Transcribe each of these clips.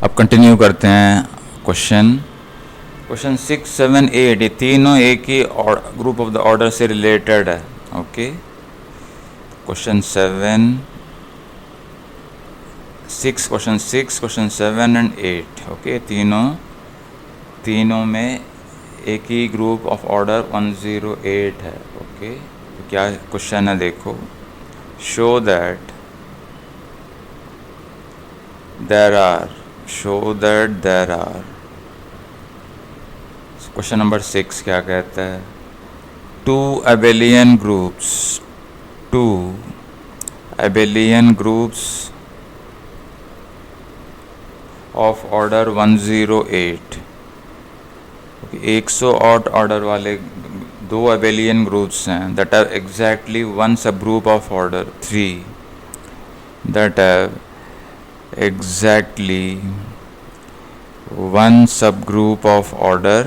अब कंटिन्यू करते हैं क्वेश्चन 6, 7, 8 ये तीनों एक ही ग्रुप ऑफ द ऑर्डर से रिलेटेड है। Okay, question 6, question 7 and 8। Okay, तीनों में एक ही ग्रुप ऑफ ऑर्डर 108 है। ओके, तो क्या क्वेश्चन है देखो, show that there are question number 6 क्या कहता है, two abelian groups of order 108, 108 order वाले दो abelian ग्रुप्स हैं that have exactly one subgroup of order 3, that have exactly one subgroup of order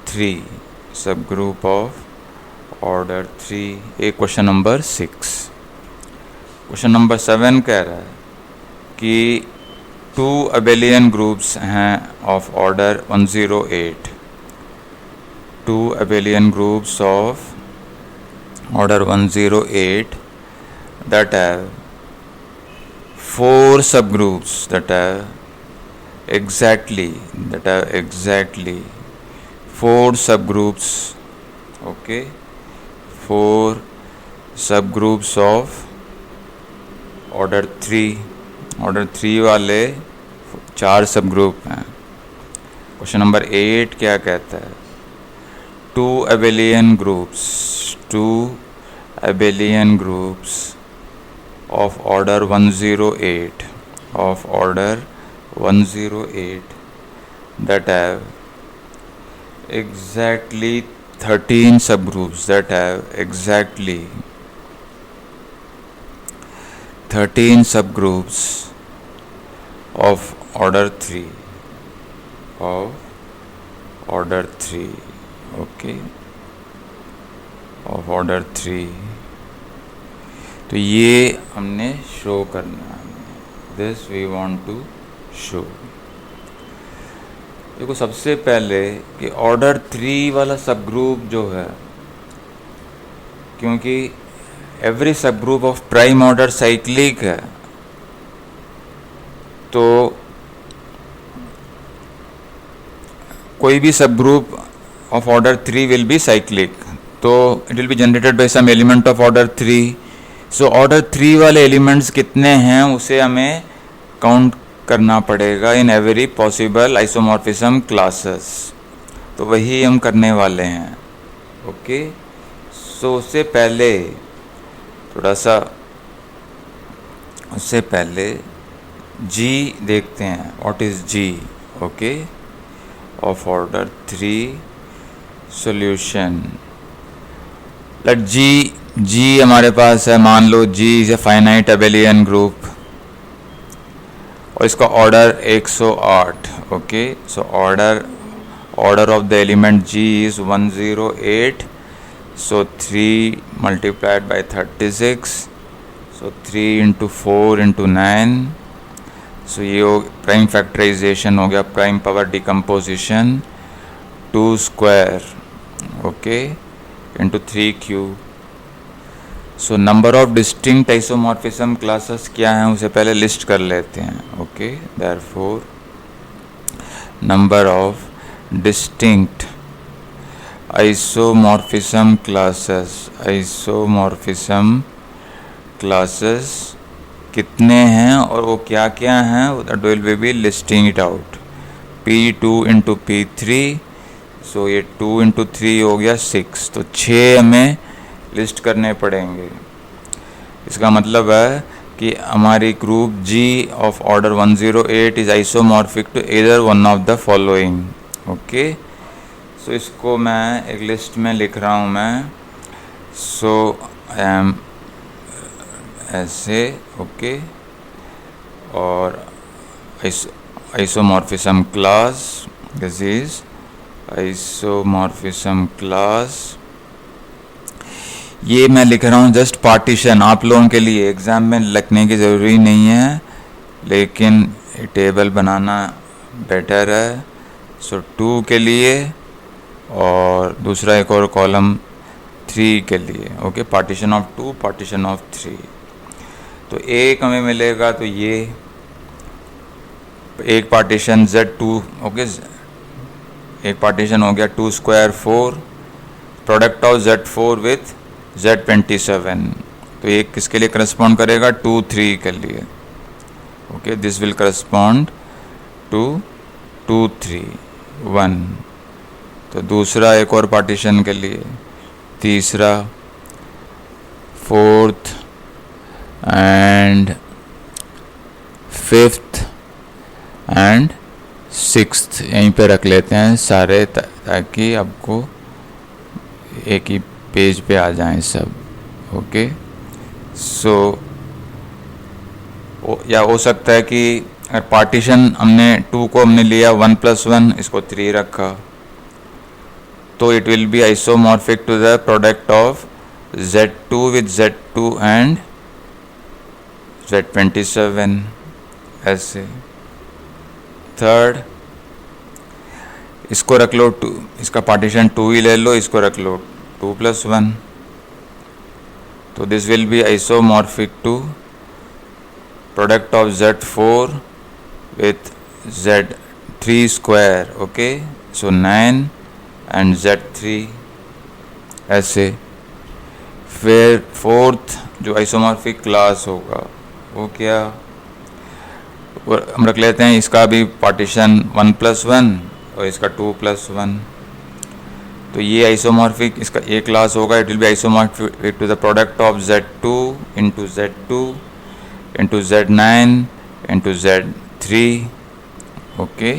3, subgroup of order 3। एक question number 6। Question number 7 कह रहा है कि टू abelian ग्रुप्स हैं of order 108, two abelian groups of order 108 that have four subgroups that have exactly four subgroups। okay, four subgroups of order 3 वाले 4 subgroup हैं। Question number 8 क्या कहता है, two abelian groups of order 108 that have exactly 13 subgroups, that have exactly 13 subgroups of order 3 okay, of order 3। तो ये हमने show करना है, this we want to show. देखो सबसे पहले कि ऑर्डर 3 वाला सब ग्रुप जो है, क्योंकि every subgroup of prime order cyclic है, तो कोई भी subgroup of order 3 will be cyclic, तो it will be generated by some element of order 3। So order 3 वाले एलिमेंट्स कितने हैं उसे हमें काउंट करना पड़ेगा in every possible isomorphism classes, तो वही हम करने वाले हैं। ओके, सो उससे पहले जी देखते हैं, what is G. Okay, of order 3 solution. Let G हमारे पास है, मान लो G is a finite abelian group और इसका order 108। Okay, so order of the element G is 108, so 3 multiplied by 36, so 3 into 4 into 9, so ये prime factorisation हो गया, prime power decomposition 2 square okay into 3 cube. So number of distinct isomorphism classes क्या हैं उसे पहले list कर लेते हैं। Okay, therefore number of distinct isomorphism classes कितने हैं और वो क्या क्या हैं, that will be listing it out. P2 into P3, सो ये 2 इंटू 3 हो गया 6, तो 6 हमें लिस्ट करने पड़ेंगे। इसका मतलब है कि हमारी group G of order 108 is isomorphic to either one of the following. Okay, so इसको मैं एक लिस्ट में लिख रहा हूँ मैं, सो आई एम ऐसे। ओके, और isomorphism class, this is isomorphism class, ये मैं लिख रहा हूँ जस्ट पार्टीशन, आप लोगों के लिए एग्जाम में लिखने की ज़रूरी नहीं है, लेकिन ये टेबल बनाना बेटर है। सो 2 के लिए और दूसरा एक और कॉलम 3 के लिए। Okay, partition of 2, partition of 3। तो एक हमें मिलेगा, तो ये एक पार्टीशन Z2। ओके, एक पार्टीशन हो गया 2 square 4, product of Z4 with Z27। तो ये किसके लिए करस्पॉन्ड करेगा? 2 3 के लिए। Okay, this will correspond to 2 3 1। तो दूसरा एक और पार्टीशन के लिए, तीसरा, fourth and fifth and sixth यहीं पे रख लेते हैं सारे, ताकि आपको एक ही पेज पे आ जाएं सब। ओके, सो या हो सकता है कि अगर पार्टीशन हमने 2 को हमने लिया 1 + 1, इसको 3 रखा, तो it will be isomorphic to the product of Z2 with Z2 and Z27 ऐसे। थर्ड, इसको रख लो 2, इसका पार्टीशन 2 ही ले लो, इसको रख लो 2 + 1। तो this will be isomorphic to product of Z4 with Z3 square. Okay, so 9 and Z3 ऐसे। फिर फोर्थ जो आइसोमॉर्फिक क्लास होगा वो क्या, हम रख लेते हैं इसका भी पार्टीशन 1 + 1 और इसका 2 + 1। तो ये आइसोमॉर्फिक इसका एक क्लास होगा, it will be isomorphic to the product of Z2 into Z2 into Z9 into Z3। Okay,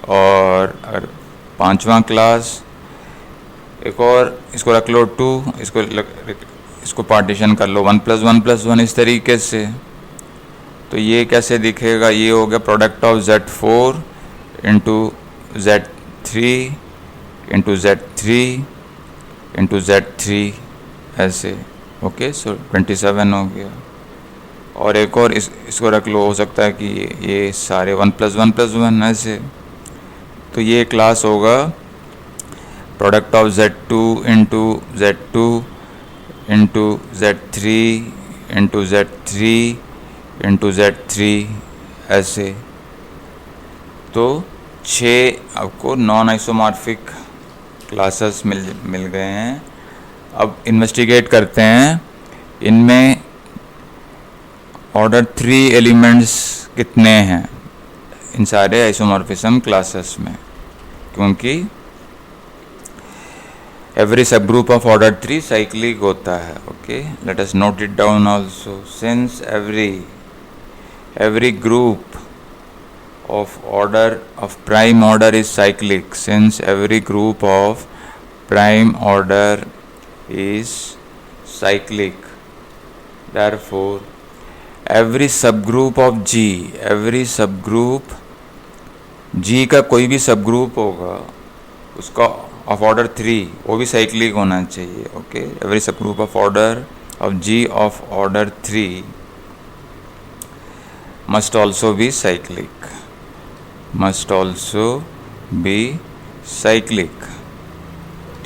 और अगर पांचवा क्लास एक और, इसको रख लो 2, इसको पार्टीशन कर लो 1 + 1 + 1 इस तरीके से। तो ये कैसे दिखेगा? ये हो गया product of Z4 into Z3 into Z3 into Z3 ऐसे। ओके, सो 27 हो गया। और एक और इसको रख लो, हो सकता है कि ये सारे 1 + 1 + 1 ऐसे। तो ये क्लास होगा product of Z2 into Z2 into Z3 into Z3 into Z3 ऐसे। तो 6 आपको नॉन आइसोमॉर्फिक क्लासेस मिल गए हैं। अब इन्वेस्टिगेट करते हैं इनमें ऑर्डर 3 एलिमेंट्स कितने हैं इन सारे आइसोमॉर्फिज्म क्लासेस में, क्योंकि every subgroup of order 3 cyclic होता है। Okay, let us note it down also. Since every group of order of prime order is cyclic, since every group of prime order is cyclic, therefore every subgroup of every subgroup G का कोई भी subgroup होगा उसका of order 3 वो भी cyclic होना चाहिए। Okay, every subgroup of order of G of order 3 must also be cyclic, must also be cyclic।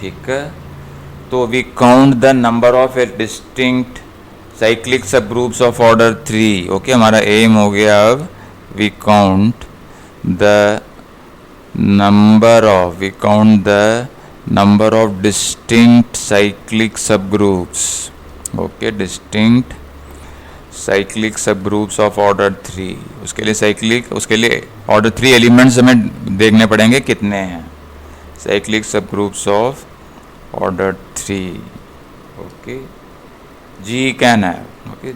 ठीक है, तो we count the number of a distinct cyclic subgroups of order 3। Okay, हमारा M हो गया अब we count the number of distinct cyclic subgroups। Okay, distinct cyclic subgroups of order 3। उसके लिए order 3 elements हमें देखने पड़ेंगे कितने हैं cyclic subgroups of order 3। Okay, G can है। ओके,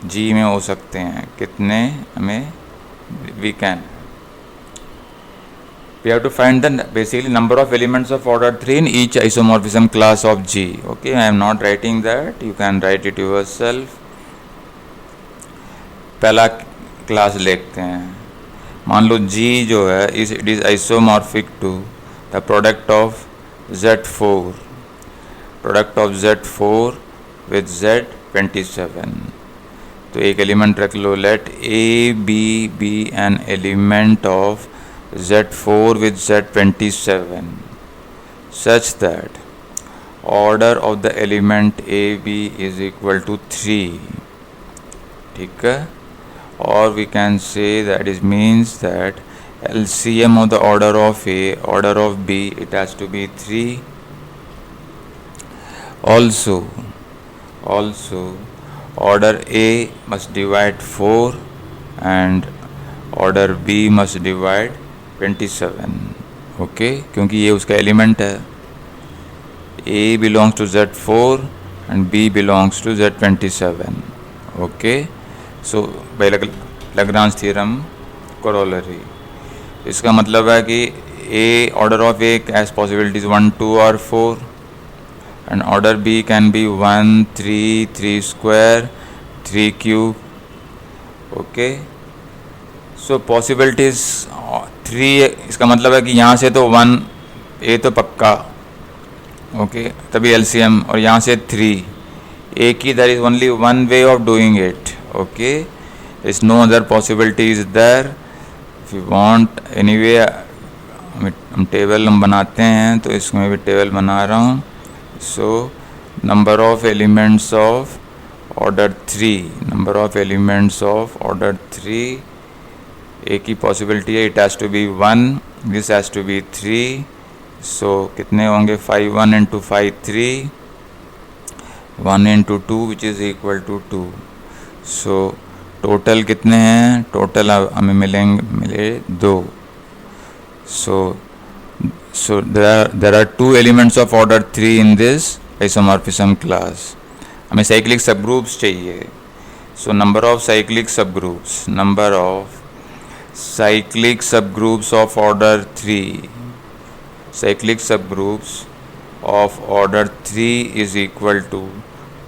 जी में हो सकते हैं कितने, हमें we can we have to find the basically number of elements of order 3 in each isomorphism class of G। okay, I am not writing that, you can write it yourself। पहला class लिखते हैं, मान लो G जो है it is isomorphic to the product of Z4 with Z27। तो एक element रख लो, let a be an element of Z4 with Z27 such that order of the element AB is equal to 3. ठीक है, or we can say that it means that LCM of the order of A, order of B, it has to be 3. Also order A must divide 4 and order B must divide 27. Okay, क्योंकि ये उसका element है. A belongs to Z4 and B belongs to Z27. Okay, so by Lagrange theorem corollary. इसका मतलब है कि A order of A has possibilities 1, 2 और 4 and order B can be 1, 3, 3 square, 3 cube. Okay, so possibilities 3. इसका मतलब है कि यहाँ से तो 1 A तो पक्का, ओके, तभी LCM, और यहाँ से 3 A की there is only one way of doing it. Okay, there is no other possibility is there. If you want anyway, हम टेबल हम बनाते हैं, तो इसमें भी टेबल बना रहा हूँ. So number of elements of order 3, number of elements of order 3, एक ही पॉसिबिलिटी है, it has to be 1, this has to be 3. So कितने होंगे, 5 1 into 5 3, 1 into 2 which is equal to 2. So total कितने हैं, टोटल हमें मिले 2. So there are 2 elements of order 3 in this isomorphism class. हमें cyclic subgroups चाहिए. So number of cyclic subgroups of order 3. Cyclic subgroups of order 3 is equal to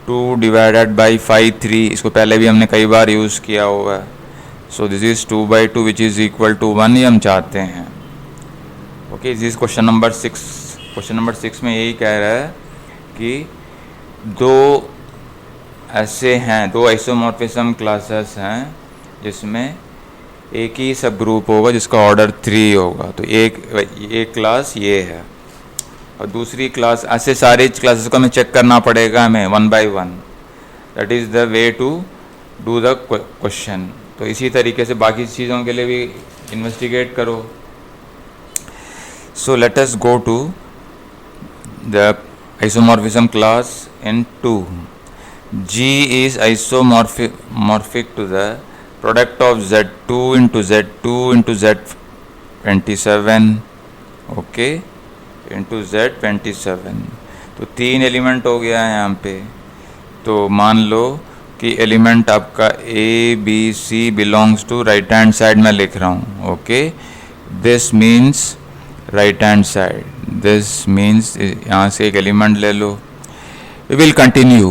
2 divided by 5 3. इसको पहले भी हमने कई बार यूज़ किया हुआ है. So this is 2 by 2 which is equal to 1. ये हम चाहते हैं. Okay, this question number 6. Question number 6 में यही कह रहा है कि 2 ऐसे हैं, 2 आइसोमॉर्फिज्म क्लासेस हैं जिसमें एक ही सब ग्रुप होगा जिसका ऑर्डर 3 होगा. तो एक क्लास ये है और दूसरी क्लास, ऐसे सारे क्लासेस को हमें चेक करना पड़ेगा हमें 1 by 1. That is the way to do the question. तो इसी तरीके से बाकी चीज़ों के लिए भी इन्वेस्टिगेट करो. So let us go to the isomorphism class in 2. G is isomorphic to the product of Z2 into Z2 into Z27. Okay, into Z27. तो 3 एलिमेंट हो गया है यहाँ पे. तो मान लो कि एलिमेंट आपका A B C belongs to right hand side में लिख रहा हूँ. Okay, this means right hand side, this means यहाँ से एक एलिमेंट ले लो. We will continue.